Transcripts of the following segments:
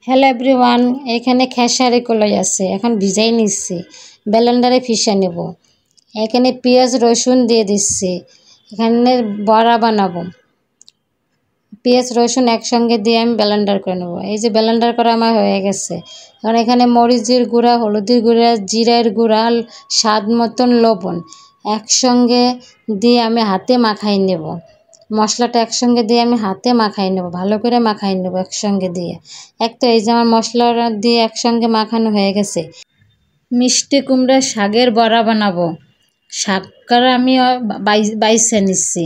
Hello everyone, এখানে খেসারি কলাই আছে, এখন ভিজাই নিচ্ছি, ব্লেন্ডারে পিষে নেব। এখানে পেঁয়াজ রসুন দিয়ে দিচ্ছি, এখানে বড়া বানাবো। পেঁয়াজ রসুন একসঙ্গে দিয়ে আমি ব্লেন্ডার করে নেব। এই যে ব্লেন্ডার করা আমার হয়ে গেছে। কারণ এখানে মরিচের গুঁড়া, হলুদের গুঁড়া, জিরার গুঁড়া, স্বাদ মতন লবণ একসঙ্গে দিয়ে আমি হাতে মাখাই নেব। মশলাটা একসঙ্গে দিয়ে আমি হাতে মাখাই নেব, ভালো করে মাখাই নেব একসঙ্গে দিয়ে। তো এই যে আমার মশলাটা দিয়ে একসঙ্গে মাখানো হয়ে গেছে। মিষ্টি কুমড়ার শাকের বড়া বানাবো। শাকটা আমি বাইছে নিচ্ছি,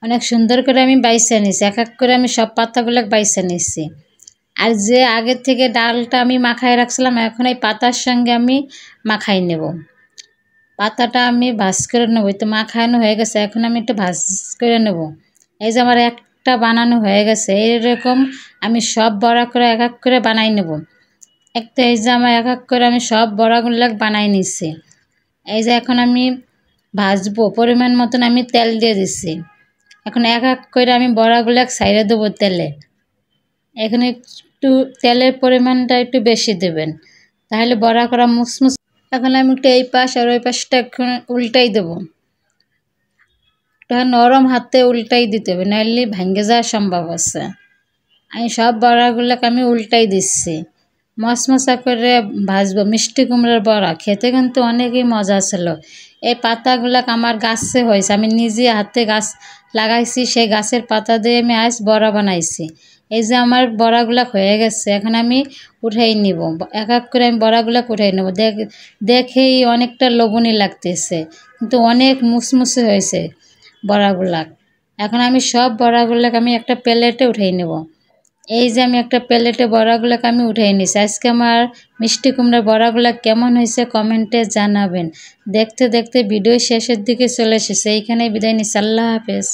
অনেক সুন্দর করে আমি বাইছে নিচ্ছি, এক এক করে আমি সব পাতাগুলো বাইছে নিচ্ছি। আর যে আগের থেকে ডালটা আমি মাখায় রাখছিলাম, এখন এই পাতার সঙ্গে আমি মাখাই নেব। পাতাটা আমি ভাজ করে নেবো, তো মাখানো হয়ে গেছে, এখন আমি একটু ভাজ করে নেব। এই যে আমার একটা বানানো হয়ে গেছে, এইরকম আমি সব বড়া করে এক এক করে বানাই নেব। তো এই যে আমার এক এক করে আমি সব বড়াগুলো বানাই নিচ্ছি। এই যে এখন আমি ভাজবো, পরিমাণ মতন আমি তেল দিয়ে দিচ্ছি। এখন এক এক করে আমি বড়াগুলো সাইডে দেবো তেলে। এখানে একটু তেলের পরিমাণটা একটু বেশি দেবেন, তাহলে বড়া করা মুসমুস। এখন আমি একটু এই পাশ আর ওই পাশটা এখন উল্টাই দেবো। নরম হাতে উল্টাই দিতে হবে, নাহলে ভেঙে যাওয়ার সম্ভব আছে। আমি সব বড়াগুলোকে আমি উল্টাই দিচ্ছি, মশমশা করে ভাজবো। মিষ্টি কুমড়ার বড়া খেতে কিন্তু অনেকই মজা ছিল। এই পাতাগুলো আমার গাছে হয়েছে, আমি নিজে হাতে গাছ লাগাইছি, সেই গাছের পাতা দিয়ে আমি আজ বড়া বানাইছি। এই যে আমার বড়াগুলো হয়ে গেছে, এখন আমি উঠাই নিব, এক এক করে আমি বড়াগুলো উঠাই নেব। দেখেই অনেকটা লোভনীয় লাগতেছে, কিন্তু অনেক মুসমুসে হয়েছে বড়াগুলা। এখন আমি সব বড়াগুলোকে আমি একটা প্লেটে উঠাই নেব। এই যে আমি একটা প্লেটে বড়াগুলোকে আমি উঠাই নিছি। আজকে আমার মিষ্টি কুমড়ার বড়াগুলো কেমন হয়েছে কমেন্টে জানাবেন। দেখতে দেখতে ভিডিও শেষের দিকে চলে এসেছে, এইখানে বিদায় নিচ্ছি। আল্লাহ হাফেজ।